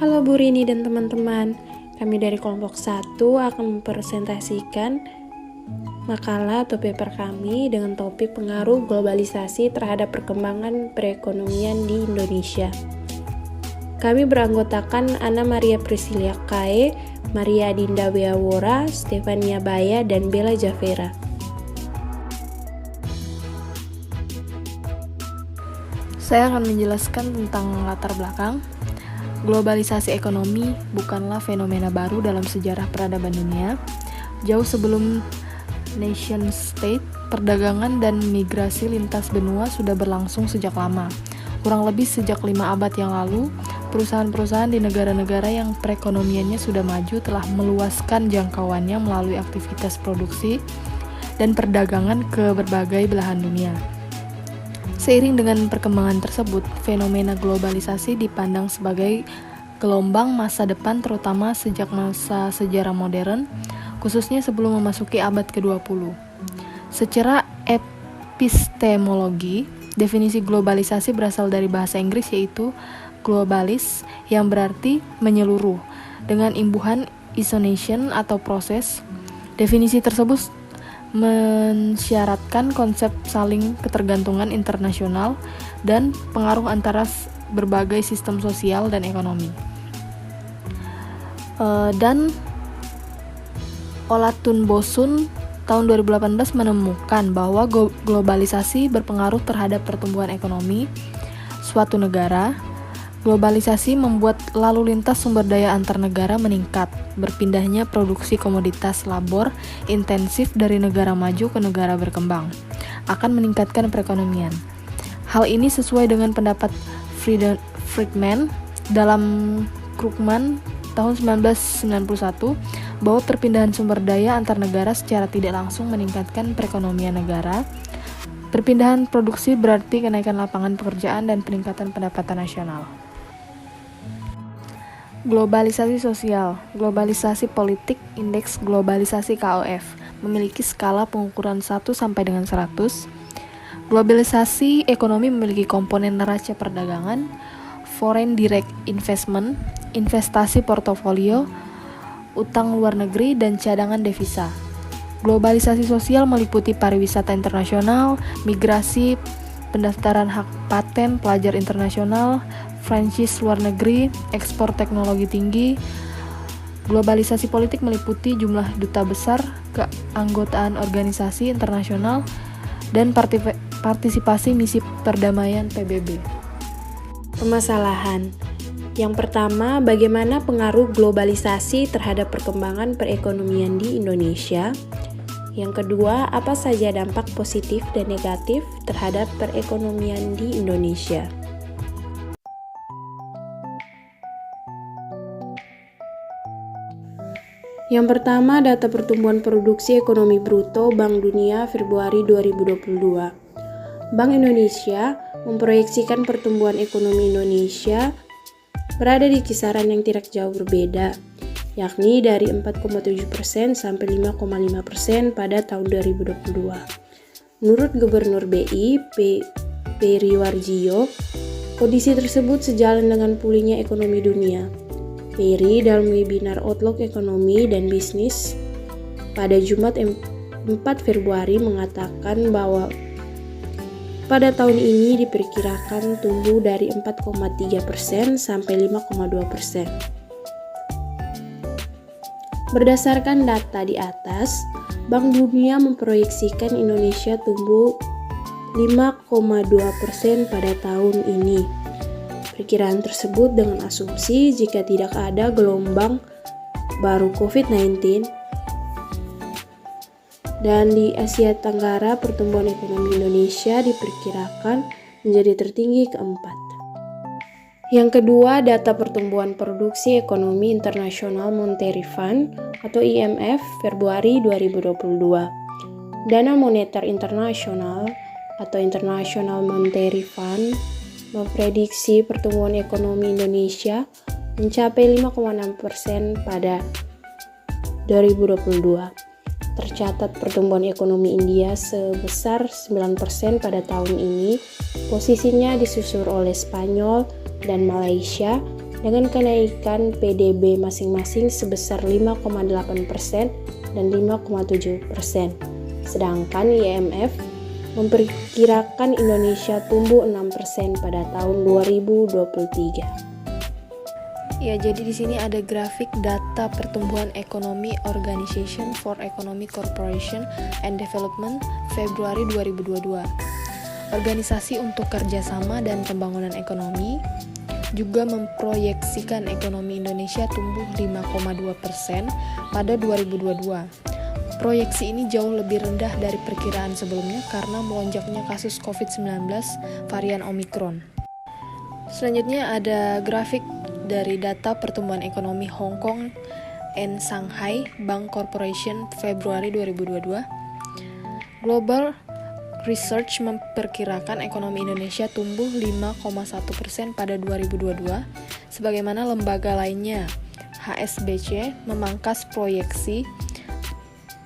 Halo Bu Rini dan teman-teman, kami dari kelompok 1 akan mempresentasikan makalah atau paper kami dengan topik pengaruh globalisasi terhadap perkembangan perekonomian di Indonesia. Kami beranggotakan Anna Maria Priscilia Kae, Maria Dinda Weawora, Stefania Baya, dan Bella Javera. Saya akan menjelaskan tentang latar belakang. Globalisasi ekonomi bukanlah fenomena baru dalam sejarah peradaban dunia. Jauh sebelum nation state, perdagangan dan migrasi lintas benua sudah berlangsung sejak lama. Kurang lebih sejak 5 abad yang lalu, perusahaan-perusahaan di negara-negara yang perekonomiannya sudah maju telah meluaskan jangkauannya melalui aktivitas produksi dan perdagangan ke berbagai belahan dunia. Seiring dengan perkembangan tersebut, fenomena globalisasi dipandang sebagai gelombang masa depan terutama sejak masa sejarah modern, khususnya sebelum memasuki abad ke-20. Secara epistemologi, definisi globalisasi berasal dari bahasa Inggris yaitu globalis yang berarti menyeluruh, dengan imbuhan isonation atau proses. Definisi tersebut mensyaratkan konsep saling ketergantungan internasional dan pengaruh antara berbagai sistem sosial dan ekonomi. Dan Olatunbosun tahun 2018 menemukan bahwa globalisasi berpengaruh terhadap pertumbuhan ekonomi suatu negara. Globalisasi membuat lalu lintas sumber daya antar negara meningkat. Berpindahnya produksi komoditas labor intensif dari negara maju ke negara berkembang akan meningkatkan perekonomian. Hal ini sesuai dengan pendapat Friedman dalam Krugman tahun 1991 bahwa perpindahan sumber daya antar negara secara tidak langsung meningkatkan perekonomian negara. Perpindahan produksi berarti kenaikan lapangan pekerjaan dan peningkatan pendapatan nasional. Globalisasi sosial, globalisasi politik, indeks globalisasi KOF, memiliki skala pengukuran 1 sampai dengan 100. Globalisasi ekonomi memiliki komponen neraca perdagangan, foreign direct investment, investasi portofolio, utang luar negeri, dan cadangan devisa. Globalisasi sosial meliputi pariwisata internasional, migrasi, pendaftaran hak paten pelajar internasional, franchise luar negeri, ekspor teknologi tinggi. Globalisasi politik meliputi jumlah duta besar, keanggotaan organisasi internasional, dan partisipasi misi perdamaian PBB. Permasalahan. Yang pertama, bagaimana pengaruh globalisasi terhadap perkembangan perekonomian di Indonesia? Yang kedua, apa saja dampak positif dan negatif terhadap perekonomian di Indonesia? Yang pertama, data pertumbuhan produksi ekonomi bruto Bank Dunia Februari 2022. Bank Indonesia memproyeksikan pertumbuhan ekonomi Indonesia berada di kisaran yang tidak jauh berbeda, yakni dari 4,7% sampai 5,5% pada tahun 2022. Menurut Gubernur BI, Peri Warjio, kondisi tersebut sejalan dengan pulihnya ekonomi dunia. Peri dalam webinar Outlook Ekonomi dan Bisnis pada Jumat 4 Februari mengatakan bahwa pada tahun ini diperkirakan tumbuh dari 4,3% sampai 5,2%. Berdasarkan data di atas, Bank Dunia memproyeksikan Indonesia tumbuh 5,2% pada tahun ini. Perkiraan tersebut dengan asumsi jika tidak ada gelombang baru COVID-19. Dan di Asia Tenggara, pertumbuhan ekonomi Indonesia diperkirakan menjadi tertinggi keempat. Yang kedua, data pertumbuhan produksi ekonomi internasional Monetary Fund atau IMF Februari 2022. Dana Moneter Internasional atau International Monetary Fund memprediksi pertumbuhan ekonomi Indonesia mencapai 5,6% pada 2022. Tercatat pertumbuhan ekonomi India sebesar 9% pada tahun ini. Posisinya disusul oleh Spanyol dan Malaysia dengan kenaikan PDB masing-masing sebesar 5,8% dan 5,7%. Sedangkan IMF memperkirakan Indonesia tumbuh 6% pada tahun 2023. Ya, jadi di sini ada grafik data pertumbuhan ekonomi Organization for Economic Cooperation and Development Februari 2022. Organisasi untuk Kerjasama dan Pembangunan Ekonomi juga memproyeksikan ekonomi Indonesia tumbuh 5,2% pada 2022. Proyeksi ini jauh lebih rendah dari perkiraan sebelumnya karena melonjaknya kasus COVID-19 varian Omicron. Selanjutnya ada grafik dari data pertumbuhan ekonomi Hong Kong and Shanghai Bank Corporation Februari 2022. Global Research memperkirakan ekonomi Indonesia tumbuh 5,1% pada 2022, sebagaimana lembaga lainnya. HSBC memangkas proyeksi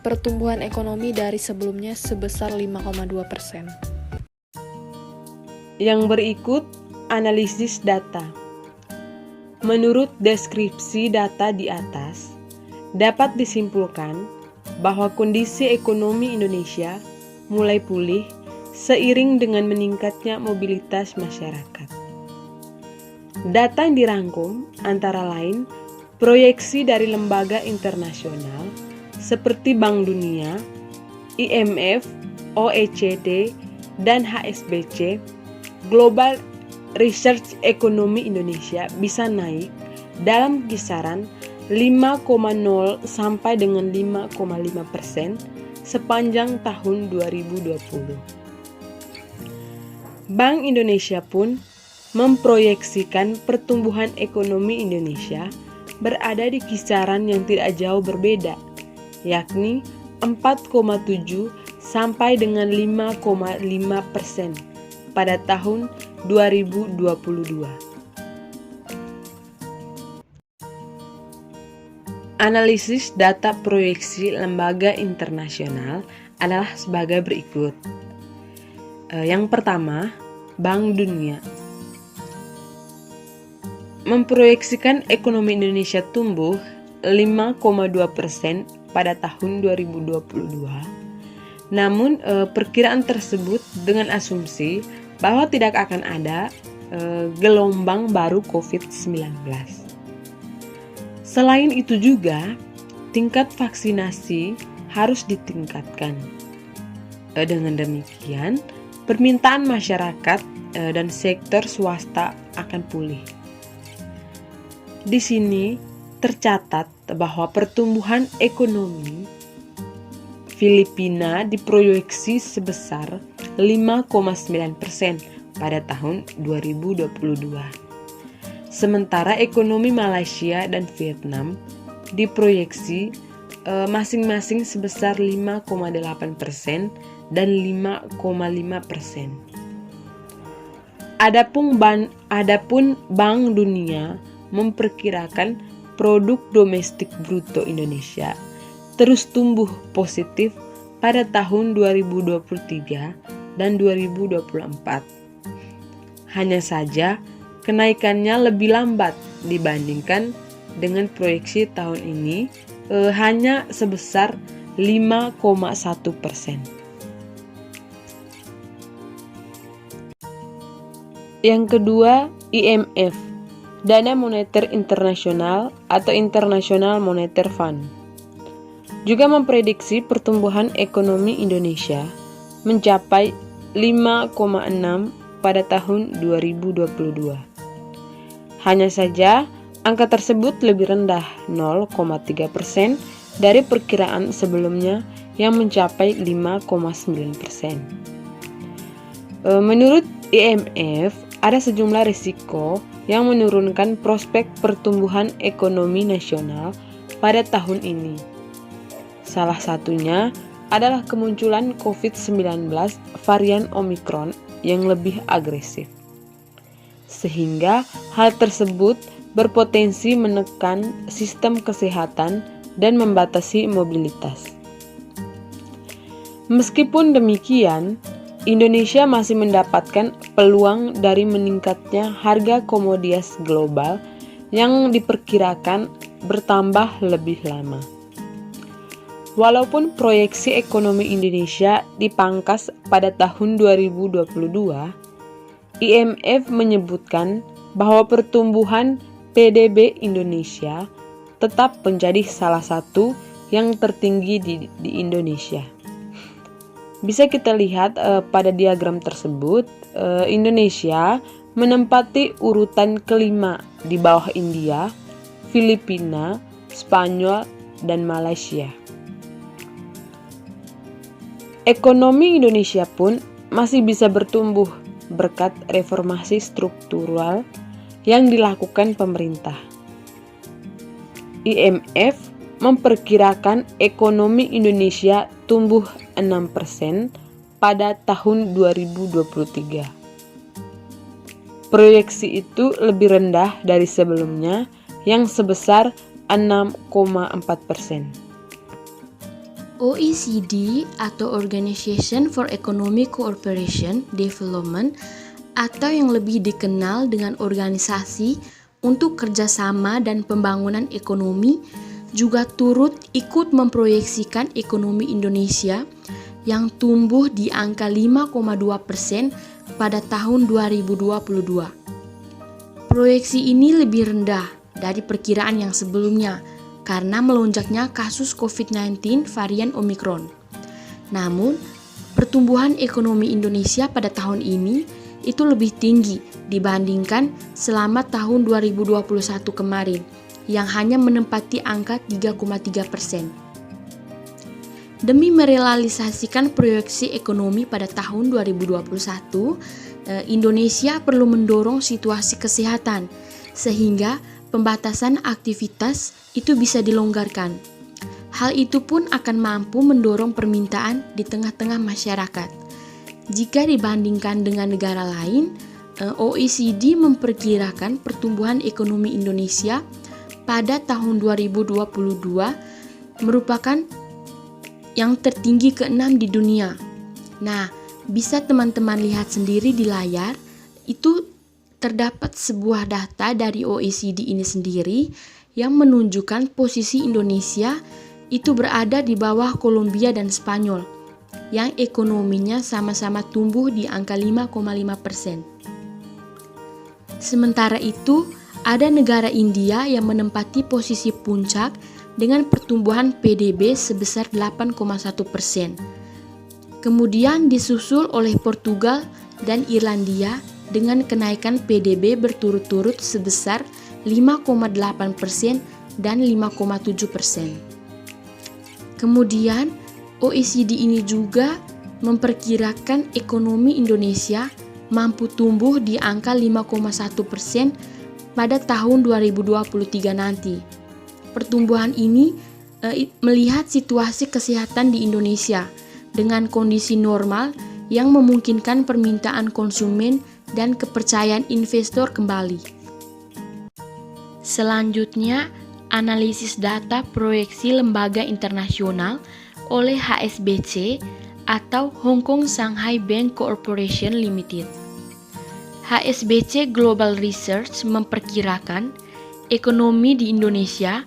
pertumbuhan ekonomi dari sebelumnya sebesar 5,2%. Yang berikut analisis data. Menurut deskripsi data di atas, dapat disimpulkan bahwa kondisi ekonomi Indonesia mulai pulih seiring dengan meningkatnya mobilitas masyarakat. Data yang dirangkum antara lain proyeksi dari lembaga internasional seperti Bank Dunia, IMF, OECD, dan HSBC. Global Research Ekonomi Indonesia bisa naik dalam kisaran 5,0 sampai dengan 5,5% sepanjang tahun 2020. Bank Indonesia pun memproyeksikan pertumbuhan ekonomi Indonesia berada di kisaran yang tidak jauh berbeda, yakni 4,7 sampai dengan 5,5% pada tahun 2022. Analisis data proyeksi lembaga internasional adalah sebagai berikut. Yang pertama, Bank Dunia memproyeksikan ekonomi Indonesia tumbuh 5,2% pada tahun 2022. Namun, perkiraan tersebut dengan asumsi bahwa tidak akan ada gelombang baru COVID-19. Selain itu juga, tingkat vaksinasi harus ditingkatkan. Dengan demikian, permintaan masyarakat dan sektor swasta akan pulih. Di sini tercatat bahwa pertumbuhan ekonomi Filipina diproyeksi sebesar 5,9% pada tahun 2022. Sementara ekonomi Malaysia dan Vietnam diproyeksi masing-masing sebesar 5,8% dan 5,5%. Adapun Bank Dunia memperkirakan produk domestik bruto Indonesia terus tumbuh positif pada tahun 2023 dan 2024. Hanya saja kenaikannya lebih lambat dibandingkan dengan proyeksi tahun ini, hanya sebesar 5,1%. Yang kedua, IMF, Dana Moneter Internasional atau International Monetary Fund, juga memprediksi pertumbuhan ekonomi Indonesia mencapai 5,6 pada tahun 2022. Hanya saja, angka tersebut lebih rendah 0,3% dari perkiraan sebelumnya yang mencapai 5,9%. Menurut IMF, ada sejumlah risiko yang menurunkan prospek pertumbuhan ekonomi nasional pada tahun ini. Salah satunya adalah kemunculan COVID-19 varian Omicron yang lebih agresif. Sehingga hal tersebut berpotensi menekan sistem kesehatan dan membatasi mobilitas. Meskipun demikian, Indonesia masih mendapatkan peluang dari meningkatnya harga komoditas global yang diperkirakan bertambah lebih lama. Walaupun proyeksi ekonomi Indonesia dipangkas pada tahun 2022, IMF menyebutkan bahwa pertumbuhan PDB Indonesia tetap menjadi salah satu yang tertinggi di Indonesia. Bisa kita lihat pada diagram tersebut, Indonesia menempati urutan kelima di bawah India, Filipina, Spanyol, dan Malaysia. Ekonomi Indonesia pun masih bisa bertumbuh berkat reformasi struktural yang dilakukan pemerintah. IMF memperkirakan ekonomi Indonesia tumbuh 6% pada tahun 2023. Proyeksi itu lebih rendah dari sebelumnya yang sebesar 6,4%. OECD atau Organization for Economic Cooperation Development atau yang lebih dikenal dengan Organisasi untuk Kerjasama dan Pembangunan Ekonomi juga turut ikut memproyeksikan ekonomi Indonesia yang tumbuh di angka 5,2% pada tahun 2022. Proyeksi ini lebih rendah dari perkiraan yang sebelumnya karena melonjaknya kasus COVID-19 varian Omicron. Namun, pertumbuhan ekonomi Indonesia pada tahun ini itu lebih tinggi dibandingkan selama tahun 2021 kemarin yang hanya menempati angka 3,3%. Demi merealisasikan proyeksi ekonomi pada tahun 2021, Indonesia perlu mendorong situasi kesehatan sehingga pembatasan aktivitas itu bisa dilonggarkan. Hal itu pun akan mampu mendorong permintaan di tengah-tengah masyarakat. Jika dibandingkan dengan negara lain, OECD memperkirakan pertumbuhan ekonomi Indonesia pada tahun 2022 merupakan yang tertinggi ke-6 di dunia. Nah, bisa teman-teman lihat sendiri di layar, itu terdapat sebuah data dari OECD ini sendiri yang menunjukkan posisi Indonesia itu berada di bawah Kolombia dan Spanyol yang ekonominya sama-sama tumbuh di angka 5,5%. Sementara itu, ada negara India yang menempati posisi puncak dengan pertumbuhan PDB sebesar 8,1%. Kemudian disusul oleh Portugal dan Irlandia dengan kenaikan PDB berturut-turut sebesar 5,8% dan 5,7%. Kemudian OECD ini juga memperkirakan ekonomi Indonesia mampu tumbuh di angka 5,1% pada tahun 2023 nanti. Pertumbuhan ini melihat situasi kesehatan di Indonesia dengan kondisi normal yang memungkinkan permintaan konsumen dan kepercayaan investor kembali. Selanjutnya, analisis data proyeksi lembaga internasional oleh HSBC atau Hong Kong Shanghai Bank Corporation Limited. HSBC Global Research memperkirakan ekonomi di Indonesia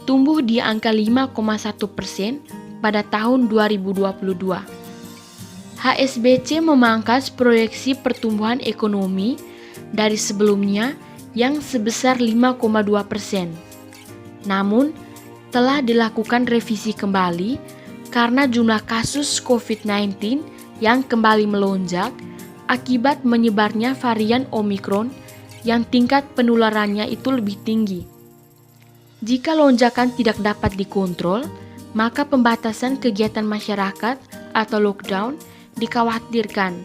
tumbuh di angka 5,1% pada tahun 2022. HSBC memangkas proyeksi pertumbuhan ekonomi dari sebelumnya yang sebesar 5,2%. Namun, telah dilakukan revisi kembali karena jumlah kasus COVID-19 yang kembali melonjak akibat menyebarnya varian Omicron yang tingkat penularannya itu lebih tinggi. Jika lonjakan tidak dapat dikontrol, maka pembatasan kegiatan masyarakat atau lockdown dikhawatirkan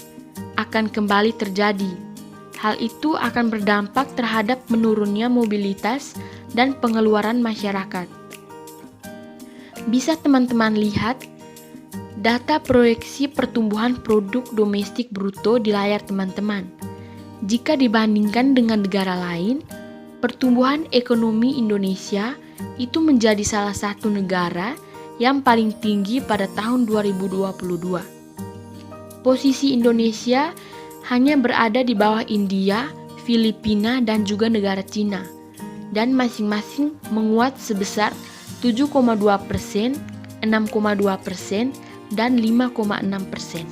akan kembali terjadi. Hal itu akan berdampak terhadap menurunnya mobilitas dan pengeluaran masyarakat. Bisa teman-teman lihat data proyeksi pertumbuhan produk domestik bruto di layar teman-teman. Jika dibandingkan dengan negara lain, pertumbuhan ekonomi Indonesia itu menjadi salah satu negara yang paling tinggi pada tahun 2022. Posisi Indonesia hanya berada di bawah India, Filipina, dan juga negara Cina. dan masing-masing menguat sebesar 7,2%, 6,2%, dan 5,6%.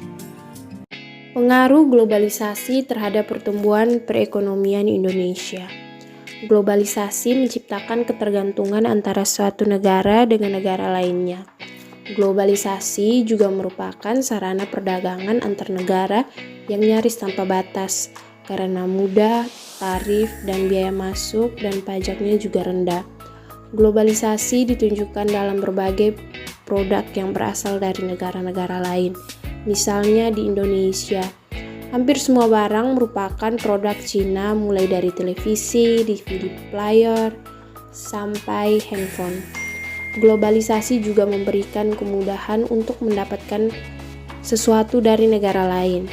Pengaruh globalisasi terhadap pertumbuhan perekonomian Indonesia. Globalisasi menciptakan ketergantungan antara suatu negara dengan negara lainnya. Globalisasi juga merupakan sarana perdagangan antar negara yang nyaris tanpa batas karena mudah, tarif dan biaya masuk dan pajaknya juga rendah. Globalisasi ditunjukkan dalam berbagai produk yang berasal dari negara-negara lain. Misalnya di Indonesia, hampir semua barang merupakan produk Cina mulai dari televisi, DVD player, sampai handphone. Globalisasi juga memberikan kemudahan untuk mendapatkan sesuatu dari negara lain.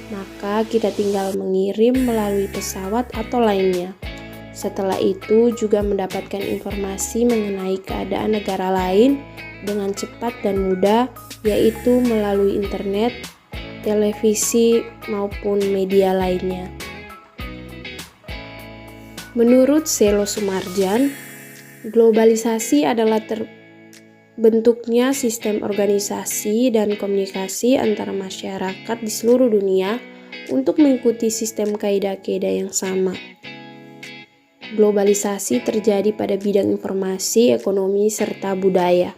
Maka kita tinggal mengirim melalui pesawat atau lainnya. Setelah itu juga mendapatkan informasi mengenai keadaan negara lain dengan cepat dan mudah, yaitu melalui internet, televisi, maupun media lainnya. Menurut Selo Sumarjan, globalisasi adalah terbentuknya sistem organisasi dan komunikasi antara masyarakat di seluruh dunia untuk mengikuti sistem kaidah-kaidah yang sama. Globalisasi terjadi pada bidang informasi, ekonomi, serta budaya.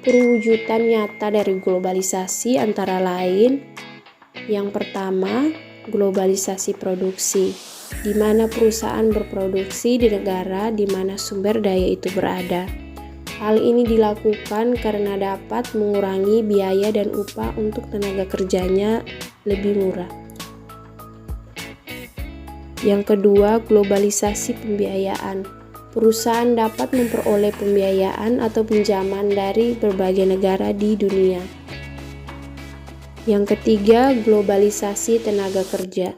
Perwujudan nyata dari globalisasi antara lain, yang pertama, globalisasi produksi, di mana perusahaan berproduksi di negara di mana sumber daya itu berada. Hal ini dilakukan karena dapat mengurangi biaya dan upah untuk tenaga kerjanya lebih murah. Yang kedua, globalisasi pembiayaan. Perusahaan dapat memperoleh pembiayaan atau pinjaman dari berbagai negara di dunia. Yang ketiga, globalisasi tenaga kerja.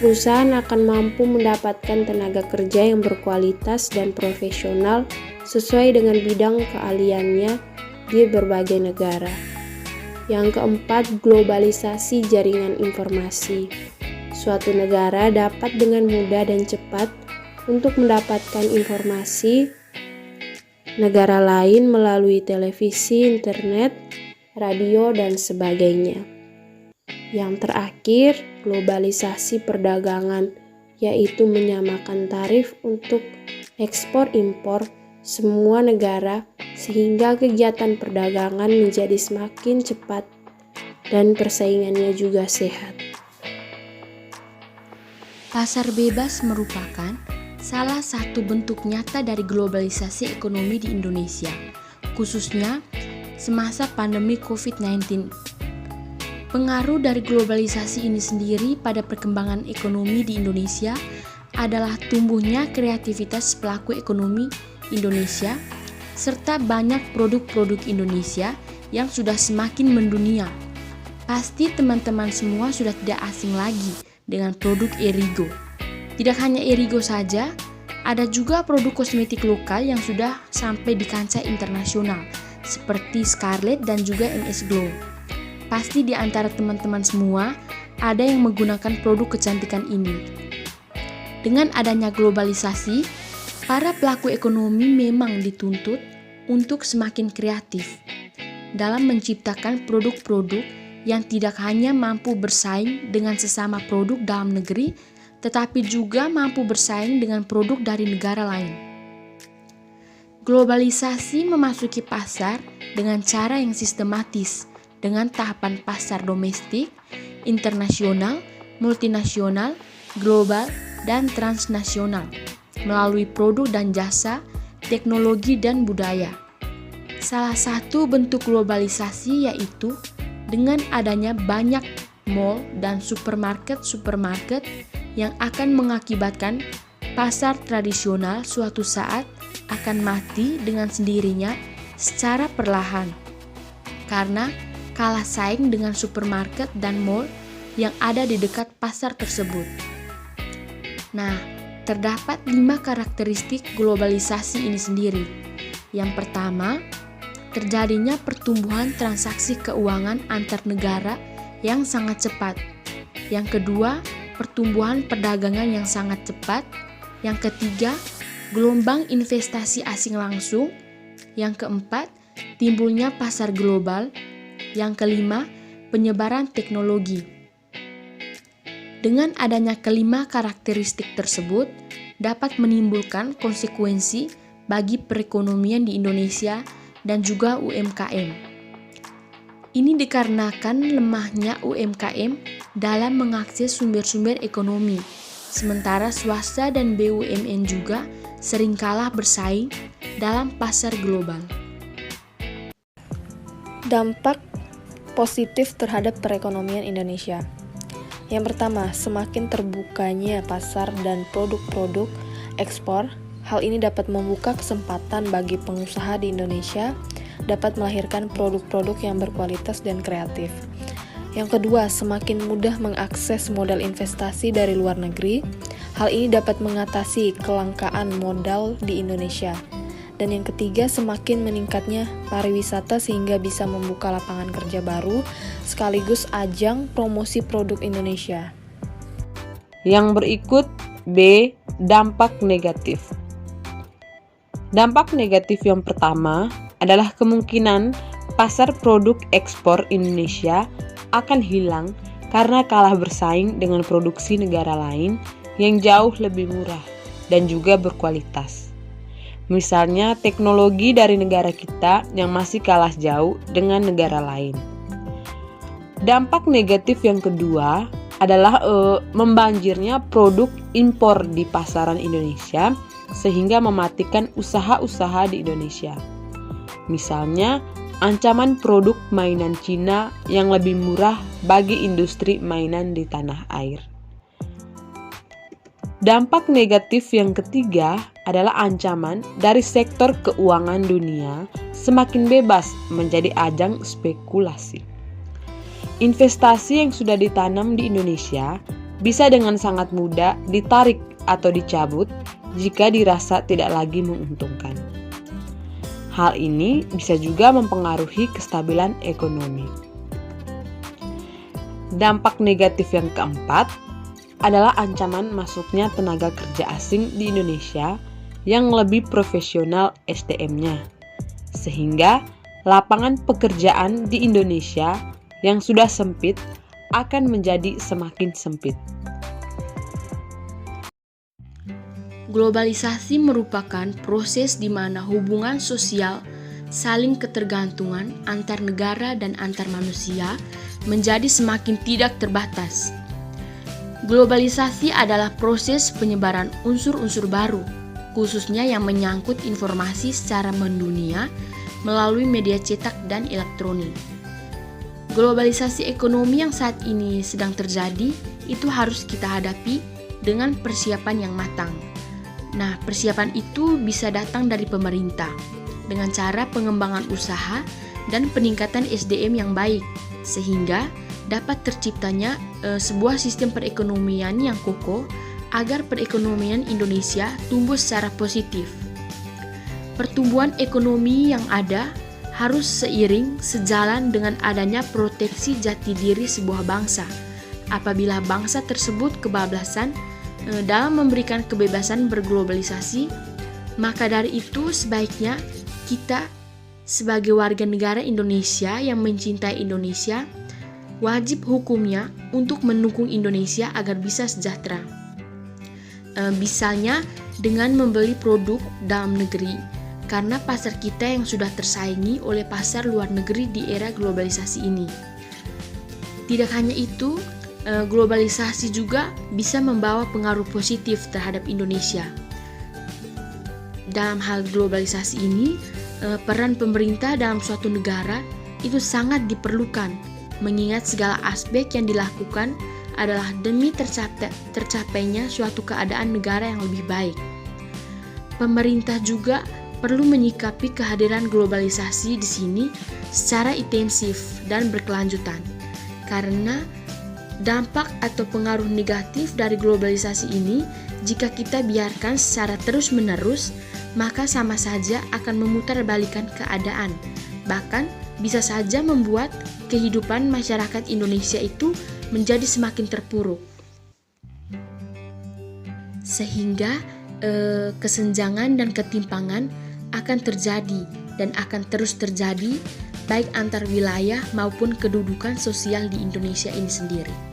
Perusahaan akan mampu mendapatkan tenaga kerja yang berkualitas dan profesional sesuai dengan bidang keahliannya di berbagai negara. Yang keempat, globalisasi jaringan informasi. Suatu negara dapat dengan mudah dan cepat untuk mendapatkan informasi negara lain melalui televisi, internet, radio, dan sebagainya. Yang terakhir, globalisasi perdagangan, yaitu menyamakan tarif untuk ekspor-impor semua negara sehingga kegiatan perdagangan menjadi semakin cepat dan persaingannya juga sehat. Pasar bebas merupakan salah satu bentuk nyata dari globalisasi ekonomi di Indonesia, khususnya semasa pandemi COVID-19. Pengaruh dari globalisasi ini sendiri pada perkembangan ekonomi di Indonesia adalah tumbuhnya kreativitas pelaku ekonomi Indonesia, serta banyak produk-produk Indonesia yang sudah semakin mendunia. Pasti teman-teman semua sudah tidak asing lagi dengan produk Erigo. Tidak hanya Erigo saja, ada juga produk kosmetik lokal yang sudah sampai di kancah internasional, seperti Scarlett dan juga MS Glow. Pasti di antara teman-teman semua ada yang menggunakan produk kecantikan ini. Dengan adanya globalisasi, para pelaku ekonomi memang dituntut untuk semakin kreatif dalam menciptakan produk-produk yang tidak hanya mampu bersaing dengan sesama produk dalam negeri, tetapi juga mampu bersaing dengan produk dari negara lain. Globalisasi memasuki pasar dengan cara yang sistematis, dengan tahapan pasar domestik, internasional, multinasional, global, dan transnasional, melalui produk dan jasa, teknologi, dan budaya. Salah satu bentuk globalisasi yaitu dengan adanya banyak mall dan supermarket yang akan mengakibatkan pasar tradisional suatu saat akan mati dengan sendirinya secara perlahan karena kalah saing dengan supermarket dan mall yang ada di dekat pasar tersebut. Nah, terdapat 5 karakteristik globalisasi ini sendiri. Yang pertama, terjadinya pertumbuhan transaksi keuangan antar negara yang sangat cepat. Yang kedua, pertumbuhan perdagangan yang sangat cepat. Yang ketiga, gelombang investasi asing langsung. Yang keempat, timbulnya pasar global. Yang kelima, penyebaran teknologi. Dengan adanya kelima karakteristik tersebut, dapat menimbulkan konsekuensi bagi perekonomian di Indonesia dan juga UMKM. Ini dikarenakan lemahnya UMKM dalam mengakses sumber-sumber ekonomi, sementara swasta dan BUMN juga sering kalah bersaing dalam pasar global. Dampak positif terhadap perekonomian Indonesia. Yang pertama, semakin terbukanya pasar dan produk-produk ekspor. Hal ini dapat membuka kesempatan bagi pengusaha di Indonesia dapat melahirkan produk-produk yang berkualitas dan kreatif. Yang kedua, semakin mudah mengakses modal investasi dari luar negeri. Hal ini dapat mengatasi kelangkaan modal di Indonesia. Dan yang ketiga, semakin meningkatnya pariwisata sehingga bisa membuka lapangan kerja baru sekaligus ajang promosi produk Indonesia. Yang berikut B. Dampak negatif. Dampak negatif yang pertama adalah kemungkinan pasar produk ekspor Indonesia akan hilang karena kalah bersaing dengan produksi negara lain yang jauh lebih murah dan juga berkualitas. Misalnya teknologi dari negara kita yang masih kalah jauh dengan negara lain. Dampak negatif yang kedua adalah membanjirnya produk impor di pasaran Indonesia sehingga mematikan usaha-usaha di Indonesia. Misalnya, ancaman produk mainan Cina yang lebih murah bagi industri mainan di tanah air. Dampak negatif yang ketiga adalah ancaman dari sektor keuangan dunia semakin bebas menjadi ajang spekulasi. Investasi yang sudah ditanam di Indonesia bisa dengan sangat mudah ditarik atau dicabut jika dirasa tidak lagi menguntungkan. Hal ini bisa juga mempengaruhi kestabilan ekonomi. Dampak negatif yang keempat adalah ancaman masuknya tenaga kerja asing di Indonesia yang lebih profesional SDM-nya, sehingga lapangan pekerjaan di Indonesia yang sudah sempit akan menjadi semakin sempit. Globalisasi merupakan proses di mana hubungan sosial saling ketergantungan antar negara dan antar manusia menjadi semakin tidak terbatas. Globalisasi adalah proses penyebaran unsur-unsur baru, khususnya yang menyangkut informasi secara mendunia melalui media cetak dan elektronik. Globalisasi ekonomi yang saat ini sedang terjadi itu harus kita hadapi dengan persiapan yang matang. Nah, persiapan itu bisa datang dari pemerintah dengan cara pengembangan usaha dan peningkatan SDM yang baik, sehingga dapat terciptanya sebuah sistem perekonomian yang kokoh agar perekonomian Indonesia tumbuh secara positif. Pertumbuhan ekonomi yang ada harus seiring sejalan dengan adanya proteksi jati diri sebuah bangsa. Apabila bangsa tersebut kebablasan dalam memberikan kebebasan berglobalisasi, maka dari itu sebaiknya kita sebagai warga negara Indonesia yang mencintai Indonesia wajib hukumnya untuk mendukung Indonesia agar bisa sejahtera. Misalnya dengan membeli produk dalam negeri, karena pasar kita yang sudah tersaingi oleh pasar luar negeri di era globalisasi ini. Tidak hanya itu, globalisasi juga bisa membawa pengaruh positif terhadap Indonesia. Dalam hal globalisasi ini, peran pemerintah dalam suatu negara itu sangat diperlukan, mengingat segala aspek yang dilakukan adalah demi tercapainya suatu keadaan negara yang lebih baik. Pemerintah juga perlu menyikapi kehadiran globalisasi di sini secara intensif dan berkelanjutan, karena dampak atau pengaruh negatif dari globalisasi ini jika kita biarkan secara terus-menerus, maka sama saja akan memutarbalikkan keadaan, bahkan bisa saja membuat kehidupan masyarakat Indonesia itu menjadi semakin terpuruk. Sehingga kesenjangan dan ketimpangan akan terjadi dan akan terus terjadi baik antar wilayah maupun kedudukan sosial di Indonesia ini sendiri.